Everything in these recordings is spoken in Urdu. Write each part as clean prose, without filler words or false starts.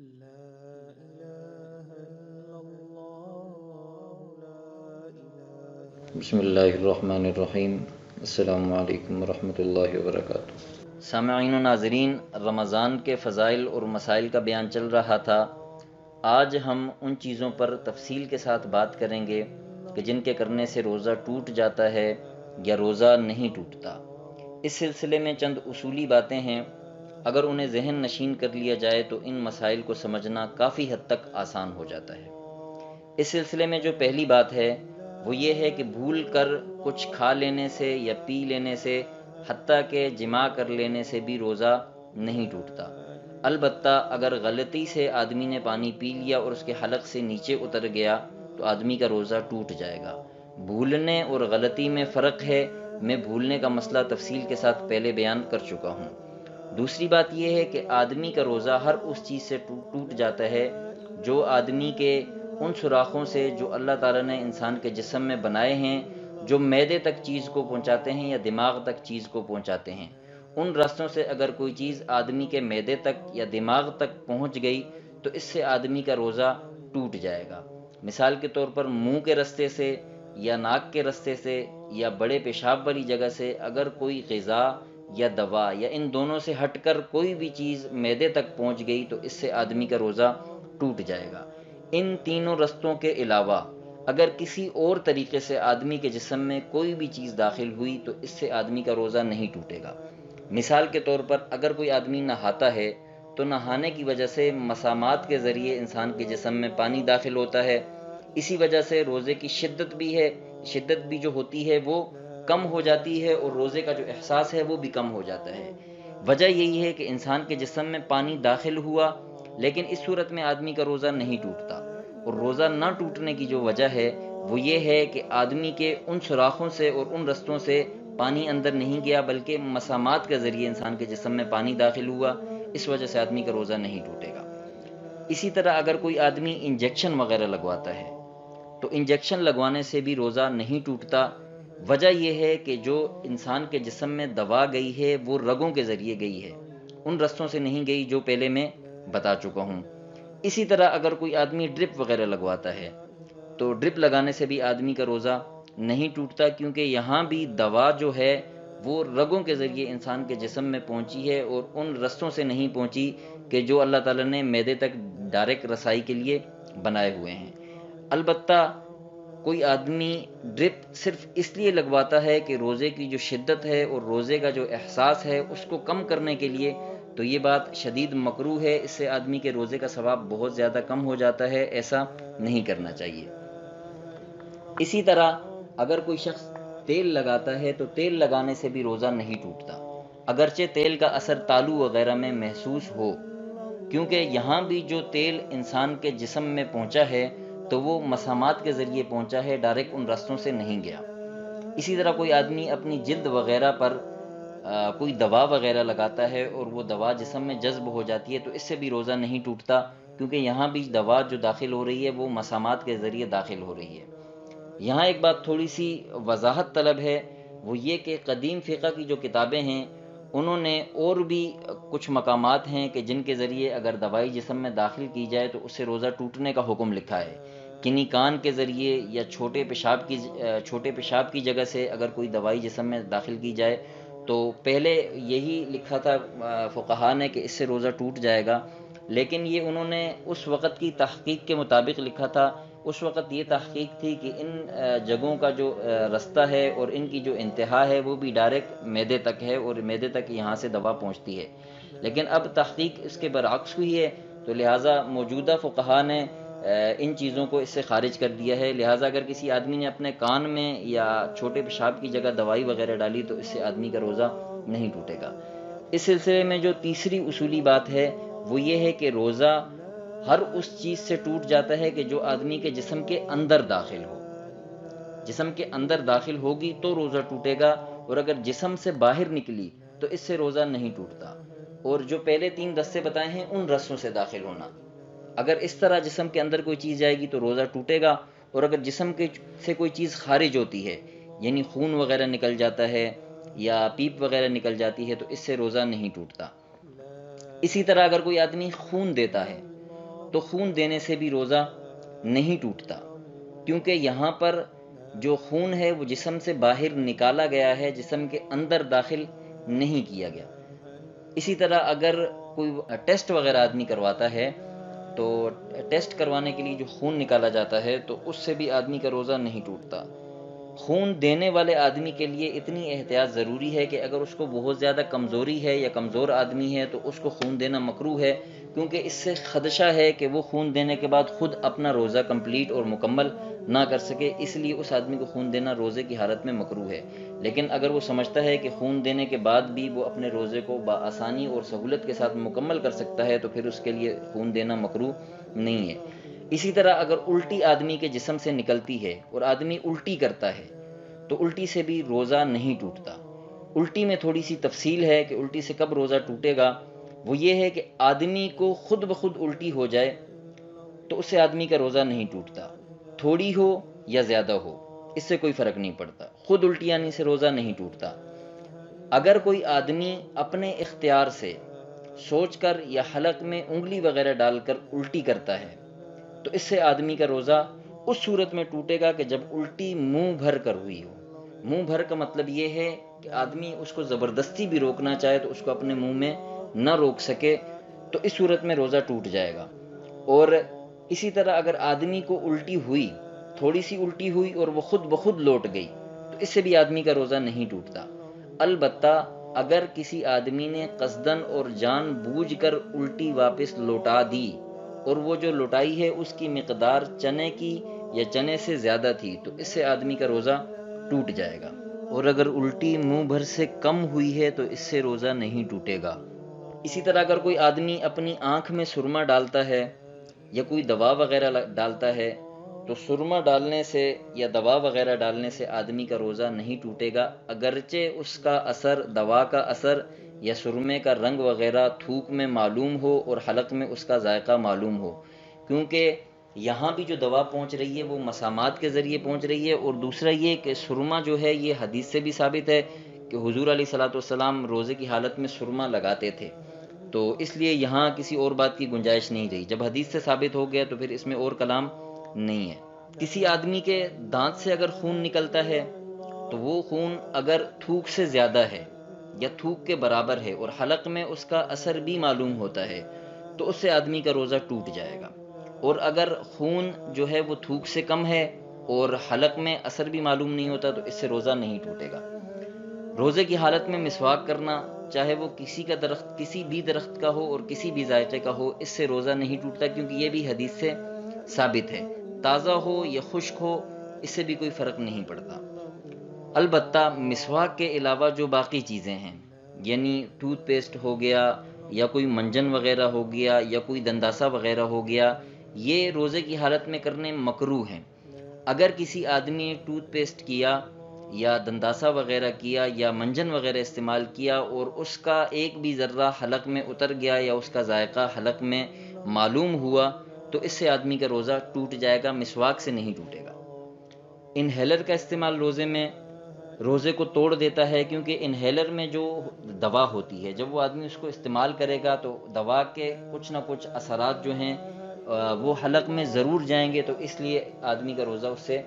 لا إله إلا الله لا إله بسم اللہ الرحمن الرحیم۔ السلام علیکم ورحمۃ اللہ وبرکاتہ۔ سامعین و ناظرین، رمضان کے فضائل اور مسائل کا بیان چل رہا تھا۔ آج ہم ان چیزوں پر تفصیل کے ساتھ بات کریں گے کہ جن کے کرنے سے روزہ ٹوٹ جاتا ہے یا روزہ نہیں ٹوٹتا۔ اس سلسلے میں چند اصولی باتیں ہیں، اگر انہیں ذہن نشین کر لیا جائے تو ان مسائل کو سمجھنا کافی حد تک آسان ہو جاتا ہے۔ اس سلسلے میں جو پہلی بات ہے وہ یہ ہے کہ بھول کر کچھ کھا لینے سے یا پی لینے سے، حتیٰ کہ جماع کر لینے سے بھی روزہ نہیں ٹوٹتا۔ البتہ اگر غلطی سے آدمی نے پانی پی لیا اور اس کے حلق سے نیچے اتر گیا تو آدمی کا روزہ ٹوٹ جائے گا۔ بھولنے اور غلطی میں فرق ہے، میں بھولنے کا مسئلہ تفصیل کے ساتھ پہلے بیان کر چکا ہوں۔ دوسری بات یہ ہے کہ آدمی کا روزہ ہر اس چیز سے ٹوٹ جاتا ہے جو آدمی کے ان سوراخوں سے جو اللہ تعالیٰ نے انسان کے جسم میں بنائے ہیں، جو معدے تک چیز کو پہنچاتے ہیں یا دماغ تک چیز کو پہنچاتے ہیں۔ ان رستوں سے اگر کوئی چیز آدمی کے معدے تک یا دماغ تک پہنچ گئی تو اس سے آدمی کا روزہ ٹوٹ جائے گا۔ مثال کے طور پر منہ کے رستے سے یا ناک کے رستے سے یا بڑے پیشاب والی جگہ سے اگر کوئی غذا یا دوا یا ان دونوں سے ہٹ کر کوئی بھی چیز معدے تک پہنچ گئی تو اس سے آدمی کا روزہ ٹوٹ جائے گا۔ ان تینوں رستوں کے علاوہ اگر کسی اور طریقے سے آدمی کے جسم میں کوئی بھی چیز داخل ہوئی تو اس سے آدمی کا روزہ نہیں ٹوٹے گا۔ مثال کے طور پر اگر کوئی آدمی نہاتا ہے تو نہانے کی وجہ سے مسامات کے ذریعے انسان کے جسم میں پانی داخل ہوتا ہے، اسی وجہ سے روزے کی شدت بھی جو ہوتی ہے وہ کم ہو جاتی ہے اور روزے کا جو احساس ہے وہ بھی کم ہو جاتا ہے۔ وجہ یہی ہے کہ انسان کے جسم میں پانی داخل ہوا، لیکن اس صورت میں آدمی کا روزہ نہیں ٹوٹتا۔ اور روزہ نہ ٹوٹنے کی جو وجہ ہے وہ یہ ہے کہ آدمی کے ان سوراخوں سے اور ان رستوں سے پانی اندر نہیں گیا بلکہ مسامات کے ذریعے انسان کے جسم میں پانی داخل ہوا، اس وجہ سے آدمی کا روزہ نہیں ٹوٹے گا۔ اسی طرح اگر کوئی آدمی انجیکشن وغیرہ لگواتا ہے تو انجیکشن لگوانے سے بھی روزہ نہیں ٹوٹتا۔ وجہ یہ ہے کہ جو انسان کے جسم میں دوا گئی ہے وہ رگوں کے ذریعے گئی ہے، ان رستوں سے نہیں گئی جو پہلے میں بتا چکا ہوں۔ اسی طرح اگر کوئی آدمی ڈرپ وغیرہ لگواتا ہے تو ڈرپ لگانے سے بھی آدمی کا روزہ نہیں ٹوٹتا، کیونکہ یہاں بھی دوا جو ہے وہ رگوں کے ذریعے انسان کے جسم میں پہنچی ہے اور ان رستوں سے نہیں پہنچی کہ جو اللہ تعالیٰ نے معدے تک ڈائریکٹ رسائی کے لیے بنائے ہوئے ہیں۔ البتہ کوئی آدمی ڈرپ صرف اس لیے لگواتا ہے کہ روزے کی جو شدت ہے اور روزے کا جو احساس ہے اس کو کم کرنے کے لیے، تو یہ بات شدید مکروہ ہے، اس سے آدمی کے روزے کا ثواب بہت زیادہ کم ہو جاتا ہے، ایسا نہیں کرنا چاہیے۔ اسی طرح اگر کوئی شخص تیل لگاتا ہے تو تیل لگانے سے بھی روزہ نہیں ٹوٹتا، اگرچہ تیل کا اثر تالو وغیرہ میں محسوس ہو، کیونکہ یہاں بھی جو تیل انسان کے جسم میں پہنچا ہے تو وہ مسامات کے ذریعے پہنچا ہے، ڈائریکٹ ان رستوں سے نہیں گیا۔ اسی طرح کوئی آدمی اپنی جلد وغیرہ پر کوئی دوا وغیرہ لگاتا ہے اور وہ دوا جسم میں جذب ہو جاتی ہے تو اس سے بھی روزہ نہیں ٹوٹتا، کیونکہ یہاں بھی دوا جو داخل ہو رہی ہے وہ مسامات کے ذریعے داخل ہو رہی ہے۔ یہاں ایک بات تھوڑی سی وضاحت طلب ہے، وہ یہ کہ قدیم فقہ کی جو کتابیں ہیں انہوں نے اور بھی کچھ مقامات ہیں کہ جن کے ذریعے اگر دوائی جسم میں داخل کی جائے تو اس سے روزہ ٹوٹنے کا حکم لکھا ہے۔ کنی کان کے ذریعے یا چھوٹے پیشاب کی جگہ سے اگر کوئی دوائی جسم میں داخل کی جائے تو پہلے یہی لکھا تھا فقہا نے کہ اس سے روزہ ٹوٹ جائے گا، لیکن یہ انہوں نے اس وقت کی تحقیق کے مطابق لکھا تھا۔ اس وقت یہ تحقیق تھی کہ ان جگہوں کا جو رستہ ہے اور ان کی جو انتہا ہے وہ بھی ڈائریکٹ معدے تک ہے اور معدے تک یہاں سے دوا پہنچتی ہے، لیکن اب تحقیق اس کے برعکس ہوئی ہے، تو لہٰذا موجودہ فقہا نے ان چیزوں کو اس سے خارج کر دیا ہے۔ لہٰذا اگر کسی آدمی نے اپنے کان میں یا چھوٹے پیشاب کی جگہ دوائی وغیرہ ڈالی تو اس سے آدمی کا روزہ نہیں ٹوٹے گا۔ اس سلسلے میں جو تیسری اصولی بات ہے وہ یہ ہے کہ روزہ ہر اس چیز سے ٹوٹ جاتا ہے کہ جو آدمی کے جسم کے اندر داخل ہو۔ جسم کے اندر داخل ہوگی تو روزہ ٹوٹے گا، اور اگر جسم سے باہر نکلی تو اس سے روزہ نہیں ٹوٹتا۔ اور جو پہلے 3 رستے بتائے ہیں ان رستوں سے داخل ہونا، اگر اس طرح جسم کے اندر کوئی چیز جائے گی تو روزہ ٹوٹے گا، اور اگر جسم سے کوئی چیز خارج ہوتی ہے یعنی خون وغیرہ نکل جاتا ہے یا پیپ وغیرہ نکل جاتی ہے تو اس سے روزہ نہیں ٹوٹتا۔ اسی طرح اگر کوئی آدمی خون دیتا ہے تو خون دینے سے بھی روزہ نہیں ٹوٹتا، کیونکہ یہاں پر جو خون ہے وہ جسم سے باہر نکالا گیا ہے، جسم کے اندر داخل نہیں کیا گیا۔ اسی طرح اگر کوئی ٹیسٹ وغیرہ آدمی کرواتا ہے تو ٹیسٹ کروانے کے لیے جو خون نکالا جاتا ہے تو اس سے بھی آدمی کا روزہ نہیں ٹوٹتا۔ خون دینے والے آدمی کے لیے اتنی احتیاط ضروری ہے کہ اگر اس کو بہت زیادہ کمزوری ہے یا کمزور آدمی ہے تو اس کو خون دینا مکروہ ہے، کیونکہ اس سے خدشہ ہے کہ وہ خون دینے کے بعد خود اپنا روزہ کمپلیٹ اور مکمل نہ کر سکے، اس لیے اس آدمی کو خون دینا روزے کی حالت میں مکروہ ہے۔ لیکن اگر وہ سمجھتا ہے کہ خون دینے کے بعد بھی وہ اپنے روزے کو بآسانی اور سہولت کے ساتھ مکمل کر سکتا ہے تو پھر اس کے لیے خون دینا مکروہ نہیں ہے۔ اسی طرح اگر الٹی آدمی کے جسم سے نکلتی ہے اور آدمی الٹی کرتا ہے تو الٹی سے بھی روزہ نہیں ٹوٹتا۔ الٹی میں تھوڑی سی تفصیل ہے کہ الٹی سے کب روزہ ٹوٹے گا، وہ یہ ہے کہ آدمی کو خود بخود الٹی ہو جائے تو اس سے آدمی کا روزہ نہیں ٹوٹتا، تھوڑی ہو یا زیادہ ہو اس سے کوئی فرق نہیں پڑتا، خود الٹی آنے سے روزہ نہیں ٹوٹتا۔ اگر کوئی آدمی اپنے اختیار سے سوچ کر یا حلق میں انگلی وغیرہ ڈال کر الٹی کرتا ہے تو اس سے آدمی کا روزہ اس صورت میں ٹوٹے گا کہ جب الٹی منہ بھر کر ہوئی ہو۔ منہ بھر کا مطلب یہ ہے کہ آدمی اس کو زبردستی بھی روکنا چاہے تو اس کو اپنے منہ میں نہ روک سکے، تو اس صورت میں روزہ ٹوٹ جائے گا۔ اور اسی طرح اگر آدمی کو الٹی ہوئی، تھوڑی سی الٹی ہوئی اور وہ خود بخود لوٹ گئی تو اس سے بھی آدمی کا روزہ نہیں ٹوٹتا۔ البتہ اگر کسی آدمی نے قصدن اور جان بوجھ کر الٹی واپس لوٹا دی اور وہ جو لوٹائی ہے اس کی مقدار چنے کی یا چنے سے زیادہ تھی تو اس سے آدمی کا روزہ ٹوٹ جائے گا۔ اور اگر الٹی منہ بھر سے کم ہوئی ہے تو اس سے روزہ نہیں ٹوٹے گا۔ اسی طرح اگر کوئی آدمی اپنی آنکھ میں سرما ڈالتا ہے یا کوئی دوا وغیرہ ڈالتا ہے تو سرما ڈالنے سے یا دوا وغیرہ ڈالنے سے آدمی کا روزہ نہیں ٹوٹے گا، اگرچہ اس کا اثر، دوا کا اثر یا سرمے کا رنگ وغیرہ تھوک میں معلوم ہو اور حلق میں اس کا ذائقہ معلوم ہو، کیونکہ یہاں بھی جو دوا پہنچ رہی ہے وہ مسامات کے ذریعے پہنچ رہی ہے۔ اور دوسرا یہ کہ سرما جو ہے یہ حدیث سے بھی ثابت ہے کہ حضور علیہ الصلوۃ والسلام روزے کی حالت میں سرما لگاتے تھے، تو اس لیے یہاں کسی اور بات کی گنجائش نہیں رہی۔ جب حدیث سے ثابت ہو گیا تو پھر اس میں اور کلام نہیں ہے۔ کسی آدمی کے دانت سے اگر خون نکلتا ہے تو وہ خون اگر تھوک سے زیادہ ہے یا تھوک کے برابر ہے اور حلق میں اس کا اثر بھی معلوم ہوتا ہے تو اس سے آدمی کا روزہ ٹوٹ جائے گا۔ اور اگر خون جو ہے وہ تھوک سے کم ہے اور حلق میں اثر بھی معلوم نہیں ہوتا تو اس سے روزہ نہیں ٹوٹے گا۔ روزے کی حالت میں مسواک کرنا، چاہے وہ کسی بھی درخت کا ہو اور کسی بھی ذائقے کا ہو، اس سے روزہ نہیں ٹوٹتا، کیونکہ یہ بھی حدیث سے ثابت ہے۔ تازہ ہو یا خشک ہو اس سے بھی کوئی فرق نہیں پڑتا۔ البتہ مسواک کے علاوہ جو باقی چیزیں ہیں، یعنی ٹوتھ پیسٹ ہو گیا یا کوئی منجن وغیرہ ہو گیا یا کوئی دنداسا وغیرہ ہو گیا، یہ روزے کی حالت میں کرنے مکروہ ہیں۔ اگر کسی آدمی نے ٹوتھ پیسٹ کیا یا دنداسا وغیرہ کیا یا منجن وغیرہ استعمال کیا اور اس کا ایک بھی ذرہ حلق میں اتر گیا یا اس کا ذائقہ حلق میں معلوم ہوا تو اس سے آدمی کا روزہ ٹوٹ جائے گا، مسواک سے نہیں ٹوٹے گا۔ انہیلر کا استعمال روزے کو توڑ دیتا ہے، کیونکہ انہیلر میں جو دوا ہوتی ہے جب وہ آدمی اس کو استعمال کرے گا تو دوا کے کچھ نہ کچھ اثرات جو ہیں وہ حلق میں ضرور جائیں گے، تو اس لیے آدمی کا روزہ اس سے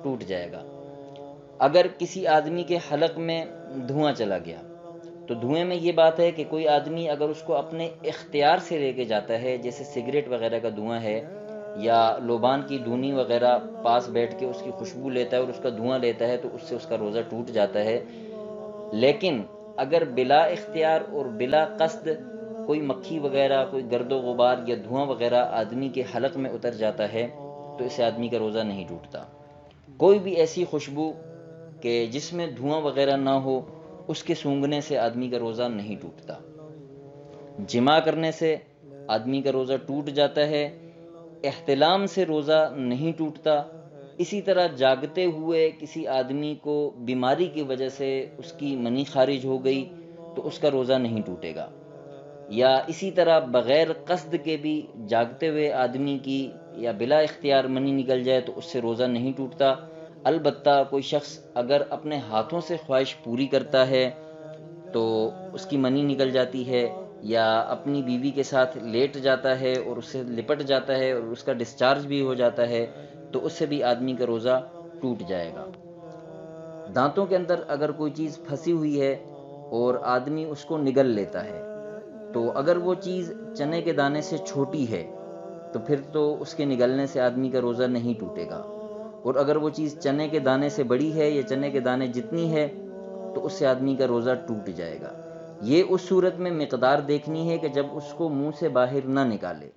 ٹوٹ جائے گا۔ اگر کسی آدمی کے حلق میں دھواں چلا گیا تو دھوئیں میں یہ بات ہے کہ کوئی آدمی اگر اس کو اپنے اختیار سے لے کے جاتا ہے، جیسے سگریٹ وغیرہ کا دھواں ہے یا لوبان کی دھونی وغیرہ پاس بیٹھ کے اس کی خوشبو لیتا ہے اور اس کا دھواں لیتا ہے تو اس سے اس کا روزہ ٹوٹ جاتا ہے۔ لیکن اگر بلا اختیار اور بلا قصد کوئی مکھی وغیرہ، کوئی گرد و غبار یا دھواں وغیرہ آدمی کے حلق میں اتر جاتا ہے تو اس سے آدمی کا روزہ نہیں ٹوٹتا۔ کوئی بھی ایسی خوشبو کہ جس میں دھواں وغیرہ نہ ہو اس کے سونگھنے سے آدمی کا روزہ نہیں ٹوٹتا۔ جماع کرنے سے آدمی کا روزہ ٹوٹ جاتا ہے، احتلام سے روزہ نہیں ٹوٹتا۔ اسی طرح جاگتے ہوئے کسی آدمی کو بیماری کی وجہ سے اس کی منی خارج ہو گئی تو اس کا روزہ نہیں ٹوٹے گا۔ یا اسی طرح بغیر قصد کے بھی جاگتے ہوئے آدمی کی یا بلا اختیار منی نکل جائے تو اس سے روزہ نہیں ٹوٹتا۔ البتہ کوئی شخص اگر اپنے ہاتھوں سے خواہش پوری کرتا ہے تو اس کی منی نکل جاتی ہے، یا اپنی بیوی کے ساتھ لیٹ جاتا ہے اور اس سے لپٹ جاتا ہے اور اس کا ڈسچارج بھی ہو جاتا ہے تو اس سے بھی آدمی کا روزہ ٹوٹ جائے گا۔ دانتوں کے اندر اگر کوئی چیز پھنسی ہوئی ہے اور آدمی اس کو نگل لیتا ہے تو اگر وہ چیز چنے کے دانے سے چھوٹی ہے تو پھر تو اس کے نگلنے سے آدمی کا روزہ نہیں ٹوٹے گا، اور اگر وہ چیز چنے کے دانے سے بڑی ہے یا چنے کے دانے جتنی ہے تو اس سے آدمی کا روزہ ٹوٹ جائے گا۔ یہ اس صورت میں مقدار دیکھنی ہے کہ جب اس کو منہ سے باہر نہ نکالے۔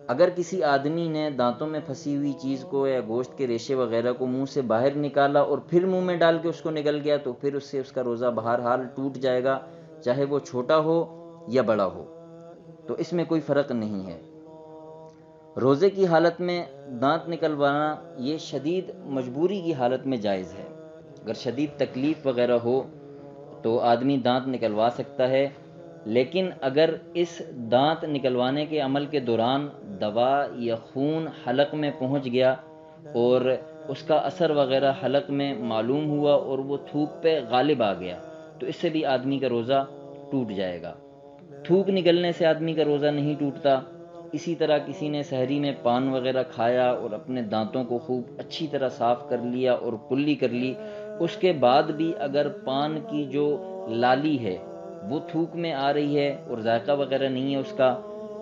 اگر کسی آدمی نے دانتوں میں پھنسی ہوئی چیز کو یا گوشت کے ریشے وغیرہ کو منہ سے باہر نکالا اور پھر منہ میں ڈال کے اس کو نگل گیا تو پھر اس سے اس کا روزہ بہرحال ٹوٹ جائے گا، چاہے وہ چھوٹا ہو یا بڑا ہو، تو اس میں کوئی فرق نہیں ہے۔ روزے کی حالت میں دانت نکلوانا یہ شدید مجبوری کی حالت میں جائز ہے۔ اگر شدید تکلیف وغیرہ ہو تو آدمی دانت نکلوا سکتا ہے، لیکن اگر اس دانت نکلوانے کے عمل کے دوران دوا یا خون حلق میں پہنچ گیا اور اس کا اثر وغیرہ حلق میں معلوم ہوا اور وہ تھوک پہ غالب آ گیا تو اس سے بھی آدمی کا روزہ ٹوٹ جائے گا۔ تھوک نکلنے سے آدمی کا روزہ نہیں ٹوٹتا۔ اسی طرح کسی نے سحری میں پان وغیرہ کھایا اور اپنے دانتوں کو خوب اچھی طرح صاف کر لیا اور کلی کر لی، اس کے بعد بھی اگر پان کی جو لالی ہے وہ تھوک میں آ رہی ہے اور ذائقہ وغیرہ نہیں ہے اس کا،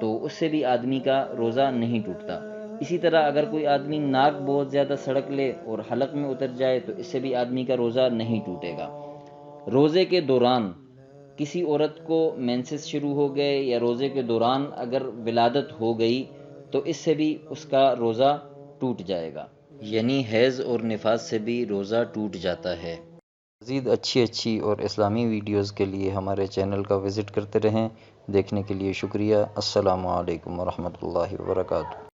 تو اس سے بھی آدمی کا روزہ نہیں ٹوٹتا۔ اسی طرح اگر کوئی آدمی ناک بہت زیادہ سڑک لے اور حلق میں اتر جائے تو اس سے بھی آدمی کا روزہ نہیں ٹوٹے گا۔ روزے کے دوران کسی عورت کو مینسس شروع ہو گئے یا روزے کے دوران اگر ولادت ہو گئی تو اس سے بھی اس کا روزہ ٹوٹ جائے گا، یعنی حیض اور نفاس سے بھی روزہ ٹوٹ جاتا ہے۔ مزید اچھی اور اسلامی ویڈیوز کے لیے ہمارے چینل کا وزٹ کرتے رہیں۔ دیکھنے کے لیے شکریہ۔ السلام علیکم ورحمۃ اللہ وبرکاتہ۔